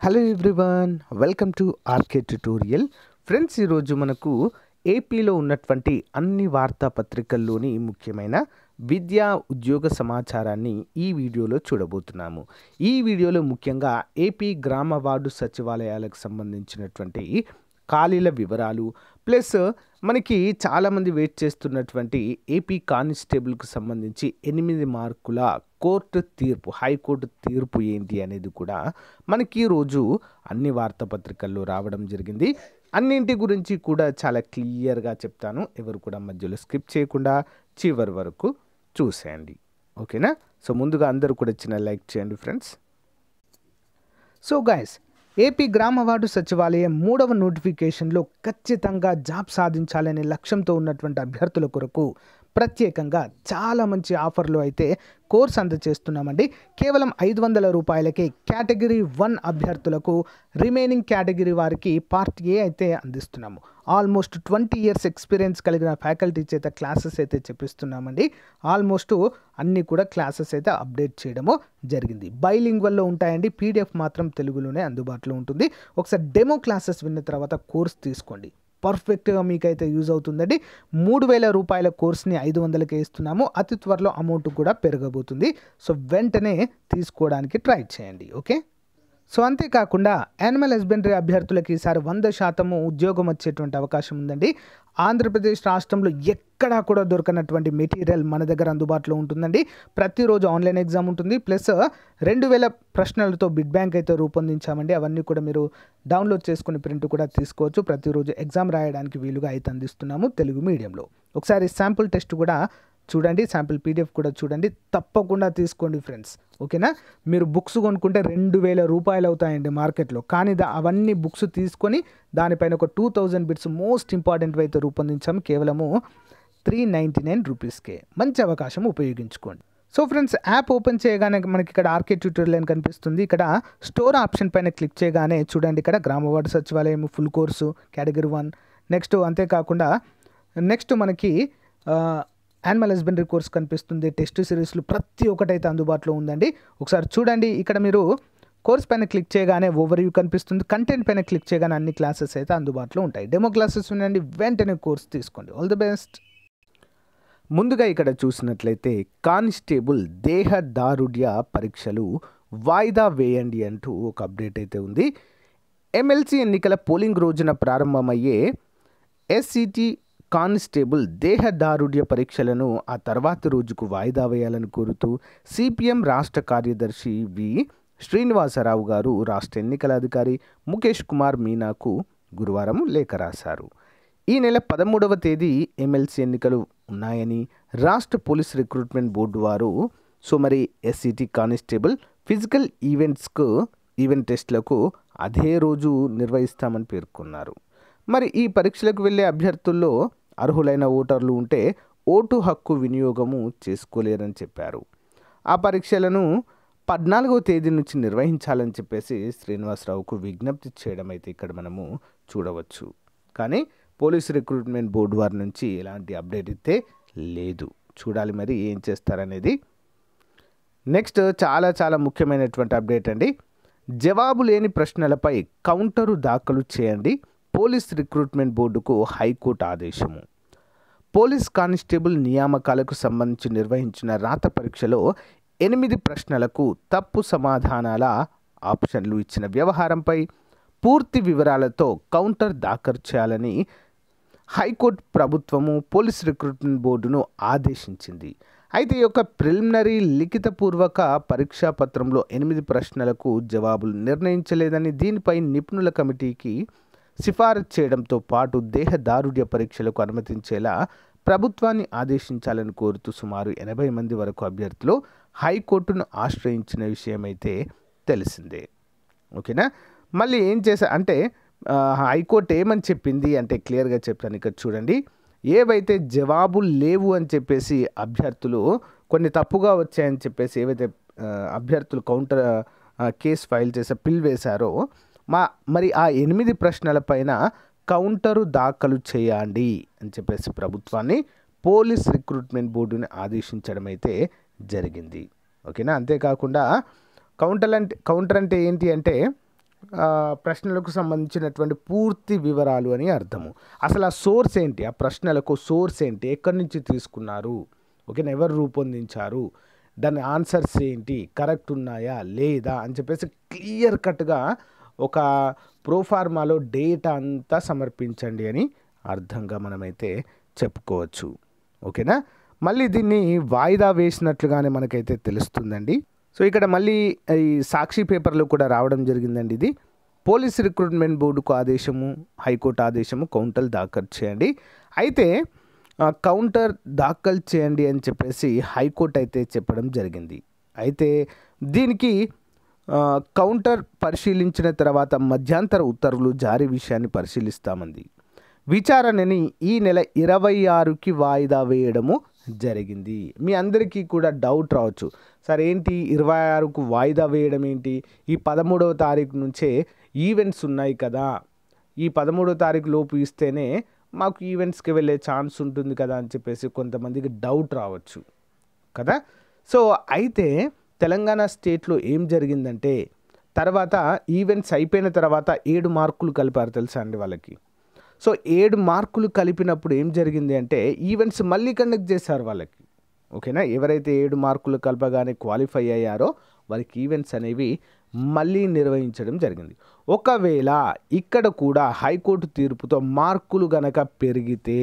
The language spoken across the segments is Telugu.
Hello everyone, welcome to RK tutorial. Friends, ఈరోజు మనకు ఏపీలో ఉన్నటువంటి అన్ని వార్తాపత్రికల్లోని ముఖ్యమైన విద్యా ఉద్యోగ సమాచారాన్ని ఈ వీడియోలో చూడబోతున్నాము. ఈ వీడియోలో ముఖ్యంగా ఏపీ గ్రామ వార్డు సచివాలయాలకు సంబంధించినటువంటి ఖాళీల వివరాలు, ప్లస్ మనకి చాలామంది వెయిట్ చేస్తున్నటువంటి ఏపీ కానిస్టేబుల్కి సంబంధించి 8 మార్కుల కోర్టు తీర్పు, హైకోర్టు తీర్పు ఏంటి అనేది కూడా మనకి ఈరోజు అన్ని వార్తాపత్రికల్లో రావడం జరిగింది. అన్నింటి గురించి కూడా చాలా క్లియర్గా చెప్తాను. ఎవరు కూడా మధ్యలో స్కిప్ చేయకుండా చివరి వరకు చూసేయండి, ఓకేనా? సో ముందుగా అందరూ కూడా చిన్న లైక్ చేయండి ఫ్రెండ్స్. సో గైస్, ఏపీ గ్రామ వార్డు సచివాలయం 3వ నోటిఫికేషన్లో ఖచ్చితంగా జాబ్ సాధించాలనే లక్ష్యంతో ఉన్నటువంటి అభ్యర్థుల కొరకు ప్రత్యేకంగా చాలా మంచి ఆఫర్లు అయితే కోర్స్ అందజేస్తున్నామండి. కేవలం 500 రూపాయలకే కేటగిరీ 1 అభ్యర్థులకు, రిమైనింగ్ కేటగిరీ వారికి పార్ట్ ఏ అయితే అందిస్తున్నాము. ఆల్మోస్ట్ 20 ఇయర్స్ ఎక్స్పీరియన్స్ కలిగిన ఫ్యాకల్టీ చేత క్లాసెస్ అయితే చెప్పిస్తున్నామండి. ఆల్మోస్ట్ అన్నీ కూడా క్లాసెస్ అయితే అప్డేట్ చేయడము జరిగింది. బైలింగ్వల్లో ఉంటాయండి. పీడిఎఫ్ మాత్రం తెలుగులోనే అందుబాటులో ఉంటుంది. ఒకసారి డెమో క్లాసెస్ విన్న తర్వాత కోర్స్ తీసుకోండి, పర్ఫెక్ట్గా మీకైతే యూజ్ అవుతుందండి. 3000 రూపాయల కోర్స్ని 500కే ఇస్తున్నాము. అతి త్వరలో అమౌంట్ కూడా పెరగబోతుంది. సో వెంటనే తీసుకోవడానికి ట్రై చేయండి, ఓకే? సో అంతేకాకుండా యానిమల్ హస్బెండరీ అభ్యర్థులకి ఈసారి 100% ఉద్యోగం వచ్చేటువంటి అవకాశం ఉందండి. ఆంధ్రప్రదేశ్ రాష్ట్రంలో ఎక్కడా కూడా దొరకనటువంటి మెటీరియల్ మన దగ్గర అందుబాటులో ఉంటుందండి. ప్రతిరోజు ఆన్లైన్ ఎగ్జామ్ ఉంటుంది, ప్లస్ 2000 ప్రశ్నలతో బిడ్ బ్యాంక్ అయితే రూపొందించామండి. అవన్నీ కూడా మీరు డౌన్లోడ్ చేసుకుని ప్రింట్ కూడా తీసుకోవచ్చు. ప్రతిరోజు ఎగ్జామ్ రాయడానికి వీలుగా అయితే అందిస్తున్నాము తెలుగు మీడియంలో. ఒకసారి శాంపుల్ టెస్ట్ కూడా చూడండి, శాంపుల్ పీడిఎఫ్ కూడా చూడండి, తప్పకుండా తీసుకోండి ఫ్రెండ్స్, ఓకేనా? మీరు బుక్స్ కొనుక్కుంటే 2000 రూపాయలు అవుతాయండి మార్కెట్లో, కానీ అవన్నీ బుక్స్ తీసుకొని దానిపైన ఒక 2000 బిట్స్ మోస్ట్ ఇంపార్టెంట్ అయితే రూపొందించాము కేవలము 399 రూపీస్కే. మంచి అవకాశం, ఉపయోగించుకోండి. సో ఫ్రెండ్స్, యాప్ ఓపెన్ చేయగానే మనకి ఇక్కడ ఆర్కే ట్యూటోరియల్ అని కనిపిస్తుంది. ఇక్కడ స్టోర్ ఆప్షన్ పైన క్లిక్ చేయగానే చూడండి, ఇక్కడ గ్రామ వార్డు సచివాలయం ఫుల్ కోర్సు కేటగిరీ 1, నెక్స్ట్ అంతేకాకుండా నెక్స్ట్ మనకి యానిమల్ హస్బెండరీ కోర్స్ కనిపిస్తుంది. టెస్ట్ సిరీస్లు ప్రతి ఒక్కటైతే అందుబాటులో ఉందండి. ఒకసారి చూడండి, ఇక్కడ మీరు కోర్స్ పైన క్లిక్ చేయగానే ఓవర్వ్యూ కనిపిస్తుంది. కంటెంట్ పైన క్లిక్ చేయగానే అన్ని క్లాసెస్ అయితే అందుబాటులో ఉంటాయి. డెమో క్లాసెస్ ఉండండి, వెంటనే కోర్స్ తీసుకోండి. All the best. ముందుగా ఇక్కడ చూసినట్లయితే కానిస్టేబుల్ దేహదారుఢ్య పరీక్షలు వాయిదా వేయండి అంటూ ఒక అప్డేట్ అయితే ఉంది. ఎమ్మెల్సీ ఎన్నికల పోలింగ్ రోజున ప్రారంభమయ్యే ఎస్సిటి కానిస్టేబుల్ దేహదారుఢ్య పరీక్షలను ఆ తర్వాతి రోజుకు వాయిదా వేయాలని కోరుతూ సిపిఎం రాష్ట్ర కార్యదర్శి వి శ్రీనివాసరావు గారు రాష్ట్ర ఎన్నికల అధికారి ముఖేష్ కుమార్ మీనాకు గురువారం లేఖ రాశారు. ఈ నెల 13వ తేదీ ఎమ్మెల్సీ ఎన్నికలు ఉన్నాయని రాష్ట్ర పోలీస్ రిక్రూట్మెంట్ బోర్డు వారు మరి ఎస్సిటి కానిస్టేబుల్ ఫిజికల్ ఈవెంట్ టెస్టులకు అదే రోజు నిర్వహిస్తామని పేర్కొన్నారు. మరి ఈ పరీక్షలకు వెళ్ళే అభ్యర్థుల్లో అర్హులైన ఓటర్లు ఉంటే ఓటు హక్కు వినియోగము చేసుకోలేరని చెప్పారు. ఆ పరీక్షలను 14వ తేదీ నుంచి నిర్వహించాలని చెప్పేసి శ్రీనివాసరావుకు విజ్ఞప్తి చేయడం అయితే ఇక్కడ మనము చూడవచ్చు. కానీ పోలీస్ రిక్రూట్మెంట్ బోర్డు వారి నుంచి ఎలాంటి అప్డేట్ అయితే లేదు. చూడాలి మరి ఏం చేస్తారనేది. నెక్స్ట్ చాలా ముఖ్యమైనటువంటి అప్డేట్ అండి. జవాబు లేని ప్రశ్నలపై కౌంటరు దాఖలు చేయండి, పోలీస్ రిక్రూట్మెంట్ బోర్డుకు హైకోర్టు ఆదేశము. పోలీస్ కానిస్టేబుల్ నియామకాలకు సంబంధించి నిర్వహించిన రాత పరీక్షలో 8 ప్రశ్నలకు తప్పు సమాధానాల ఆప్షన్లు ఇచ్చిన వ్యవహారంపై పూర్తి వివరాలతో కౌంటర్ దాఖలు చేయాలని హైకోర్టు ప్రభుత్వము పోలీస్ రిక్రూట్మెంట్ బోర్డును ఆదేశించింది. అయితే ఈ యొక్క ప్రిలిమినరీ లిఖితపూర్వక పరీక్షా పత్రంలో 8 ప్రశ్నలకు జవాబులు నిర్ణయించలేదని, దీనిపై నిపుణుల కమిటీకి సిఫారసు చేయడంతో పాటు దేహదారుఢ్య పరీక్షలకు అనుమతించేలా ప్రభుత్వాన్ని ఆదేశించాలని కోరుతూ సుమారు 80 మంది వరకు అభ్యర్థులు హైకోర్టును ఆశ్రయించిన విషయమైతే తెలిసిందే, ఓకేనా? మళ్ళీ ఏం అంటే హైకోర్టు ఏమని చెప్పింది అంటే క్లియర్గా చెప్తాను. ఇక్కడ చూడండి, ఏవైతే జవాబులు లేవు అని చెప్పేసి అభ్యర్థులు కొన్ని తప్పుగా వచ్చాయని చెప్పేసి ఏవైతే అభ్యర్థులు కౌంటర్ కేసు ఫైల్ చేసి పిల్ వేశారో మరి ఆ 8 ప్రశ్నలపైన కౌంటరు దాఖలు చేయండి అని చెప్పేసి ప్రభుత్వాన్ని పోలీస్ రిక్రూట్మెంట్ బోర్డుని ఆదేశించడం అయితే జరిగింది, ఓకేనా? అంతేకాకుండా కౌంటర్ అంటే ఏంటి అంటే ప్రశ్నలకు సంబంధించినటువంటి పూర్తి వివరాలు అని అర్థము. అసలు ఆ సోర్స్ ఏంటి, ఆ ప్రశ్నలకు సోర్స్ ఏంటి, ఎక్కడి నుంచి తీసుకున్నారు, ఓకేనా, ఎవరు రూపొందించారు, దాని ఆన్సర్స్ ఏంటి, కరెక్ట్ ఉన్నాయా లేదా అని చెప్పేసి క్లియర్ కట్గా ఒక ప్రోఫార్మాలో డేటా అంతా సమర్పించండి అని అర్థంగా మనమైతే చెప్పుకోవచ్చు. ఓకేనా, మళ్ళీ దీన్ని వాయిదా వేసినట్లుగానే మనకైతే తెలుస్తుందండి. సో ఇక్కడ మళ్ళీ ఈ సాక్షి పేపర్లో కూడా రావడం జరిగిందండి. ఇది పోలీస్ రిక్రూట్మెంట్ బోర్డుకు ఆదేశము, హైకోర్టు ఆదేశము, కౌంటర్ దాఖలు చేయండి. అయితే కౌంటర్ దాఖలు చేయండి అని చెప్పేసి హైకోర్టు అయితే చెప్పడం జరిగింది. అయితే దీనికి కౌంటర్ పరిశీలించిన తర్వాత మధ్యంతర ఉత్తర్వులు జారీ విషయాన్ని పరిశీలిస్తామంది. విచారణని ఈ నెల 26కి వాయిదా వేయడము జరిగింది. మీ అందరికీ కూడా డౌట్ రావచ్చు, సార్ ఏంటి 26కు వాయిదా వేయడం ఏంటి, ఈ 13వ తారీఖు నుంచే ఈవెంట్స్ ఉన్నాయి కదా, ఈ 13వ తారీఖు లోపు ఇస్తేనే మాకు ఈవెంట్స్కి వెళ్ళే ఛాన్స్ ఉంటుంది కదా అని చెప్పేసి కొంతమందికి డౌట్ రావచ్చు కదా. సో అయితే తెలంగాణ స్టేట్లో ఏం జరిగిందంటే, తర్వాత ఈవెంట్స్ అయిపోయిన తర్వాత 7 మార్కులు కలిపారు తెలుసా అండి వాళ్ళకి. సో 7 మార్కులు కలిపినప్పుడు ఏం జరిగింది అంటే ఈవెంట్స్ మళ్ళీ కండక్ట్ చేశారు వాళ్ళకి. ఓకేనా, ఎవరైతే 7 మార్కులు కలపగానే క్వాలిఫై అయ్యారో వారికి ఈవెంట్స్ అనేవి మళ్ళీ నిర్వహించడం జరిగింది. ఒకవేళ ఇక్కడ కూడా హైకోర్టు తీర్పుతో మార్కులు గనక పెరిగితే,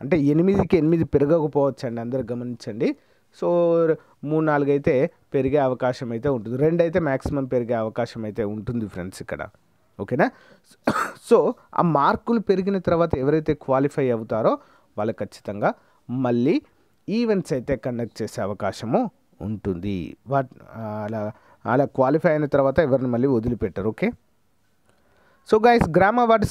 అంటే 8కి 8 పెరగకపోవచ్చు అండి, అందరూ గమనించండి. సో 3-4 అయితే పెరిగే అవకాశం అయితే ఉంటుంది, 2 అయితే మ్యాక్సిమం పెరిగే అవకాశం అయితే ఉంటుంది ఫ్రెండ్స్ ఇక్కడ. ఓకేనా, సో ఆ మార్కులు పెరిగిన తర్వాత ఎవరైతే క్వాలిఫై అవుతారో వాళ్ళు ఖచ్చితంగా మళ్ళీ ఈవెంట్స్ అయితే కండక్ట్ చేసే అవకాశము ఉంటుంది. అలా క్వాలిఫై అయిన తర్వాత ఎవరిని మళ్ళీ వదిలిపెట్టరు. ఓకే, సో గైస్, గ్రామ వార్డు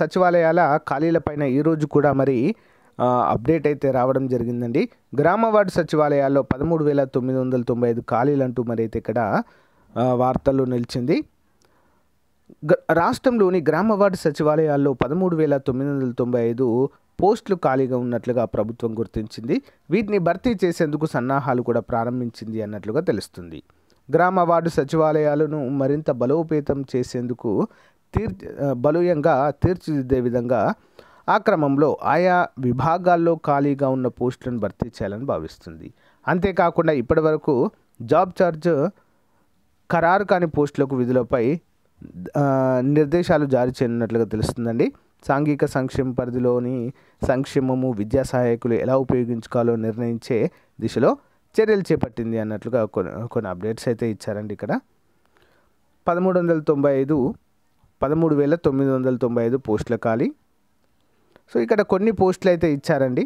సచివాలయాల ఖాళీలపైన ఈరోజు కూడా మరి అప్డేట్ అయితే రావడం జరిగిందండి. గ్రామ వార్డు సచివాలయాల్లో 13,995 ఖాళీలు అంటూ మరి అయితే ఇక్కడ వార్తల్లో నిలిచింది. రాష్ట్రంలోని గ్రామ వార్డు సచివాలయాల్లో 13,995 పోస్టులు ఖాళీగా ఉన్నట్లుగా ప్రభుత్వం గుర్తించింది. వీటిని భర్తీ చేసేందుకు సన్నాహాలు కూడా ప్రారంభించింది అన్నట్లుగా తెలుస్తుంది. గ్రామ వార్డు సచివాలయాలను మరింత బలోపేతం చేసేందుకు బలీయంగా తీర్చిదిద్దే విధంగా ఆ క్రమంలో ఆయా విభాగాల్లో ఖాళీగా ఉన్న పోస్టులను భర్తీ చేయాలని భావిస్తుంది. అంతేకాకుండా ఇప్పటివరకు జాబ్ ఛార్జ్ ఖరారు కాని పోస్టులకు విధులపై నిర్దేశాలు జారీ చేయనున్నట్లుగా తెలుస్తుందండి. సాంఘిక సంక్షేమ పరిధిలోని సంక్షేమము, విద్యా సహాయకులు ఎలా ఉపయోగించుకోవాలో నిర్ణయించే దిశలో చర్యలు చేపట్టింది అన్నట్లుగా కొన్ని అప్డేట్స్ అయితే ఇచ్చారండి. ఇక్కడ 13,995 పోస్టుల ఖాళీ. సో ఇక్కడ కొన్ని పోస్టులు అయితే ఇచ్చారండి.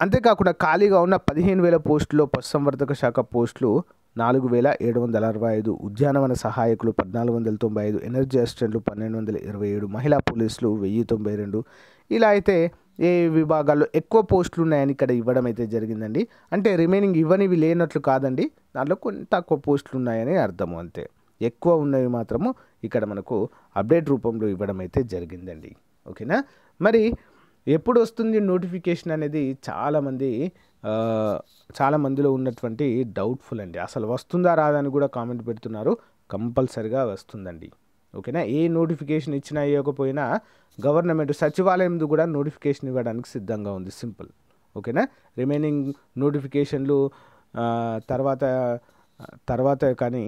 అంతేకాకుండా ఖాళీగా ఉన్న 15,000 పోస్టుల్లో పశుసంవర్ధక శాఖ పోస్టులు 4,765, ఉద్యానవన సహాయకులు 1,495, ఎనర్జీ అసిస్టెంట్లు 1,227, మహిళా పోలీసులు 1,092. ఇలా అయితే ఏ విభాగాల్లో ఎక్కువ పోస్టులు ఉన్నాయని ఇక్కడ ఇవ్వడం అయితే జరిగిందండి. అంటే రిమైనింగ్ ఇవ్వనివి లేనట్లు కాదండి, దాంట్లో కొన్ని తక్కువ పోస్టులు ఉన్నాయని అర్థము, అంతే. ఎక్కువ ఉన్నవి మాత్రము ఇక్కడ మనకు అప్డేట్ రూపంలో ఇవ్వడం అయితే జరిగిందండి. ఓకేనా, మరి ఎప్పుడు వస్తుంది నోటిఫికేషన్ అనేది చాలా మందిలో ఉన్నటువంటి డౌట్ఫుల్ అండి. అసలు వస్తుందా రాదా అని కూడా కామెంట్ పెడుతున్నారు. కంపల్సరిగా వస్తుందండి. ఓకేనా, ఏ నోటిఫికేషన్ ఇచ్చినా ఇవ్వకపోయినా గవర్నమెంట్ సచివాలయంది కూడా నోటిఫికేషన్ ఇవ్వడానికి సిద్ధంగా ఉంది. సింపుల్. ఓకేనా, రిమైనింగ్ నోటిఫికేషన్లు తర్వాత కానీ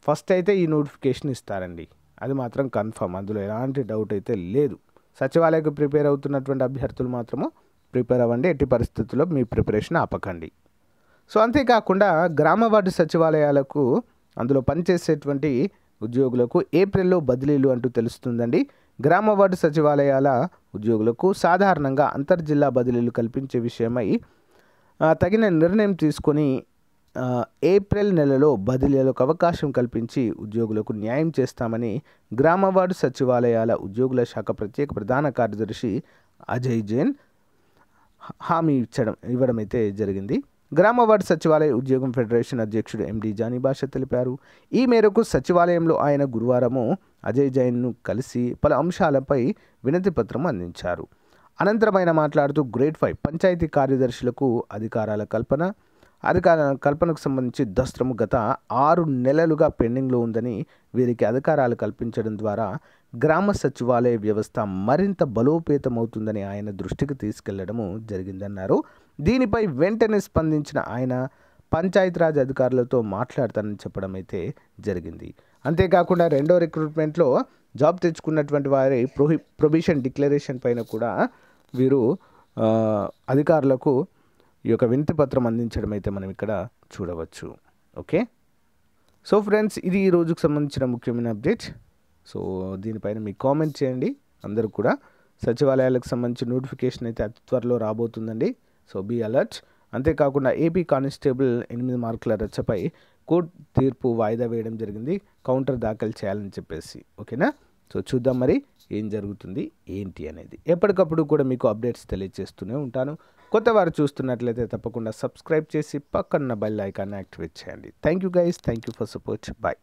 ఫస్ట్ అయితే ఈ నోటిఫికేషన్ ఇస్తారండి, అది మాత్రం కన్ఫర్మ్, అందులో ఎలాంటి డౌట్ అయితే లేదు. సచివాలయకు ప్రిపేర్ అవుతున్నటువంటి అభ్యర్థులు మాత్రము ప్రిపేర్ అవ్వండి, ఎట్టి పరిస్థితుల్లో మీ ప్రిపరేషన్ ఆపకండి. సో అంతేకాకుండా గ్రామ వార్డు సచివాలయాలకు అందులో పనిచేసేటువంటి ఉద్యోగులకు ఏప్రిల్లో బదిలీలు అంటూ తెలుస్తుందండి. గ్రామ వార్డు సచివాలయాల ఉద్యోగులకు సాధారణంగా అంతర్జిల్లా బదిలీలు కల్పించే విషయమై తగిన నిర్ణయం తీసుకొని ఏప్రిల్ నెలలో బదిలీలకు అవకాశం కల్పించి ఉద్యోగులకు న్యాయం చేస్తామని గ్రామ వార్డు సచివాలయాల ఉద్యోగుల శాఖ ప్రత్యేక ప్రధాన కార్యదర్శి అజయ్ జైన్ హామీ ఇవ్వడం అయితే జరిగింది. గ్రామ వార్డు సచివాలయ ఉద్యోగం ఫెడరేషన్ అధ్యక్షుడు ఎండి జానీ భాష తెలిపారు. ఈ మేరకు సచివాలయంలో ఆయన గురువారము అజయ్ జైన్ను కలిసి పలు అంశాలపై వినతి పత్రం అందించారు. అనంతరం ఆయన మాట్లాడుతూ గ్రేడ్ 5 పంచాయతీ కార్యదర్శులకు అధికారాల కల్పన, అధికార కల్పనకు సంబంధించి దస్త్రము గత 6 నెలలుగా పెండింగ్లో ఉందని, వీరికి అధికారాలు కల్పించడం ద్వారా గ్రామ సచివాలయ వ్యవస్థ మరింత బలోపేతమవుతుందని ఆయన దృష్టికి తీసుకెళ్లడము జరిగిందన్నారు. దీనిపై వెంటనే స్పందించిన ఆయన పంచాయతీరాజ్ అధికారులతో మాట్లాడతానని చెప్పడం అయితే జరిగింది. అంతేకాకుండా రెండో రిక్రూట్మెంట్లో జాబ్ తెచ్చుకున్నటువంటి వారి ప్రొబిషన్ డిక్లరేషన్ పైన కూడా వీరు అధికారులకు ఈ యొక్క వినతి పత్రం అందించడం అయితే మనం ఇక్కడ చూడవచ్చు. ఓకే, సో ఫ్రెండ్స్, ఇది ఈ రోజుకు సంబంధించిన ముఖ్యమైన అప్డేట్. సో దీనిపైన మీకు కామెంట్ చేయండి. అందరూ కూడా సచివాలయాలకు సంబంధించి నోటిఫికేషన్ అయితే అతి త్వరలో రాబోతుందండి. So be alert. అంతేకాకుండా ఏపీ కానిస్టేబుల్ 8 మార్కుల రచ్చపై కోర్టు తీర్పు వాయిదా వేయడం జరిగింది, కౌంటర్ దాఖలు చేయాలని చెప్పేసి. ఓకేనా, సో చూద్దాం మరి ఏం జరుగుతుంది ఏంటి అనేది. ఎప్పటికప్పుడు కూడా మీకు అప్డేట్స్ తెలియజేస్తూనే ఉంటాను. కొత్త వారు చూస్తున్నట్లయితే తప్పకుండా సబ్స్క్రైబ్ చేసి పక్కన బెల్ ఐకాన్ని యాక్టివేట్ చేయండి. Thank you guys, thank you for support. Bye.